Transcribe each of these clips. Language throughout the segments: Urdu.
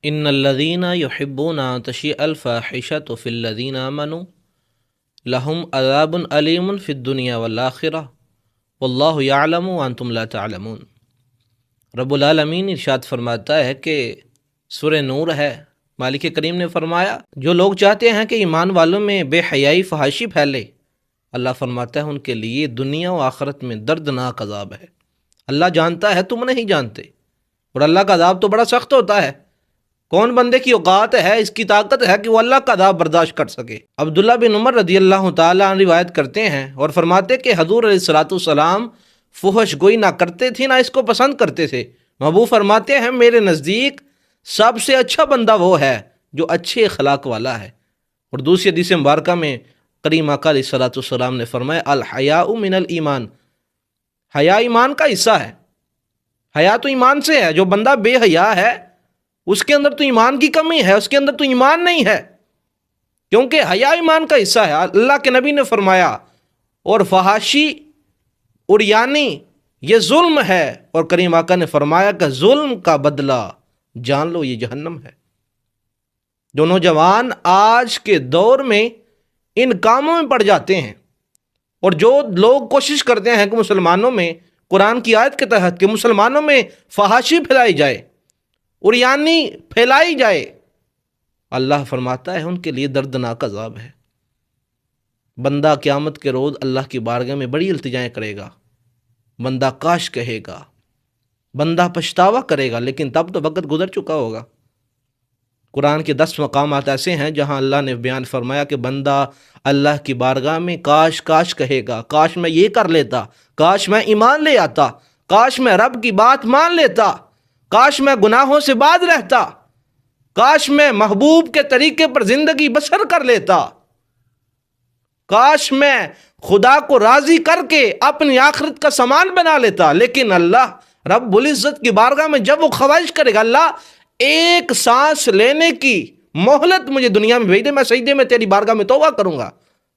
ان الذین یحبون ان تشیع الفاحشۃ فی الذین آمنوا لہم عذاب علیم فی الدنیا والآخرہ واللہ یعلم وانتم لا تعلمون۔ رب العالمین ارشاد فرماتا ہے کہ سورہ نور ہے، مالک کریم نے فرمایا جو لوگ چاہتے ہیں کہ ایمان والوں میں بے حیائی فحاشی پھیلے، اللہ فرماتا ہے ان کے لیے دنیا و آخرت میں دردناک عذاب ہے۔ اللہ جانتا ہے تم نہیں جانتے، اور اللہ کا عذاب تو بڑا سخت ہوتا ہے۔ کون بندے کی اوقات ہے، اس کی طاقت ہے کہ وہ اللہ کا عذاب برداشت کر سکے؟ عبداللہ بن عمر رضی اللہ تعالیٰ عنہ روایت کرتے ہیں اور فرماتے کہ حضور علیہ الصلوۃ والسلام فحش گوئی نہ کرتے تھے، نہ اس کو پسند کرتے تھے۔ محبوب فرماتے ہیں میرے نزدیک سب سے اچھا بندہ وہ ہے جو اچھے اخلاق والا ہے۔ اور دوسری حدیث مبارکہ میں کریم آقا علیہ الصلوۃ والسلام نے فرمایا الحیاء من الایمان، حیا ایمان کا حصہ ہے۔ حیا تو ایمان سے ہے، جو بندہ بے حیا ہے اس کے اندر تو ایمان کی کمی ہے، اس کے اندر تو ایمان نہیں ہے، کیونکہ حیا ایمان کا حصہ ہے۔ اللہ کے نبی نے فرمایا اور فحاشی عریانی یہ ظلم ہے، اور کریم آقا نے فرمایا کہ ظلم کا بدلہ جان لو یہ جہنم ہے۔ جو نوجوان آج کے دور میں ان کاموں میں پڑ جاتے ہیں، اور جو لوگ کوشش کرتے ہیں کہ مسلمانوں میں قرآن کی آیت کے تحت کہ مسلمانوں میں فحاشی پھیلائی جائے، عریانی پھیلائی جائے، اللہ فرماتا ہے ان کے لیے دردناک عذاب ہے۔ بندہ قیامت کے روز اللہ کی بارگاہ میں بڑی التجائیں کرے گا، بندہ کاش کہے گا، بندہ پچھتاوا کرے گا، لیکن تب تو وقت گزر چکا ہوگا۔ قرآن کے 10 مقامات ایسے ہیں جہاں اللہ نے بیان فرمایا کہ بندہ اللہ کی بارگاہ میں کاش کاش کہے گا، کاش میں یہ کر لیتا، کاش میں ایمان لے آتا، کاش میں رب کی بات مان لیتا، کاش میں گناہوں سے باز رہتا، کاش میں محبوب کے طریقے پر زندگی بسر کر لیتا، کاش میں خدا کو راضی کر کے اپنی آخرت کا سامان بنا لیتا۔ لیکن اللہ رب العزت کی بارگاہ میں جب وہ خواہش کرے گا اللہ ایک سانس لینے کی مہلت مجھے دنیا میں بھیج دے، میں سجدے میں تیری بارگاہ میں توبہ کروں گا،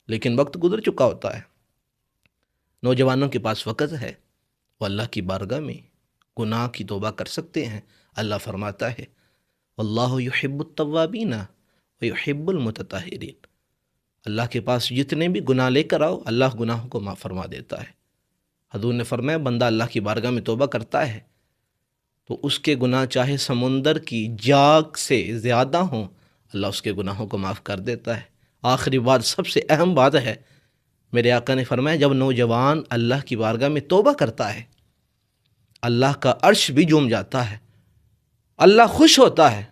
لیکن وقت گزر چکا ہوتا ہے۔ نوجوانوں کے پاس وقت ہے، وہ اللہ کی بارگاہ میں گناہ کی توبہ کر سکتے ہیں۔ اللہ فرماتا ہے واللہ یحب التوابین ویحب المتطہرین، اللہ کے پاس جتنے بھی گناہ لے کر آؤ اللہ گناہوں کو معاف فرما دیتا ہے۔ حضور نے فرمایا بندہ اللہ کی بارگاہ میں توبہ کرتا ہے تو اس کے گناہ چاہے سمندر کی جاگ سے زیادہ ہوں، اللہ اس کے گناہوں کو معاف کر دیتا ہے۔ آخری بات، سب سے اہم بات ہے، میرے آقا نے فرمایا جب نوجوان اللہ کی بارگاہ میں توبہ کرتا ہے اللہ کا عرش بھی جھوم جاتا ہے، اللہ خوش ہوتا ہے۔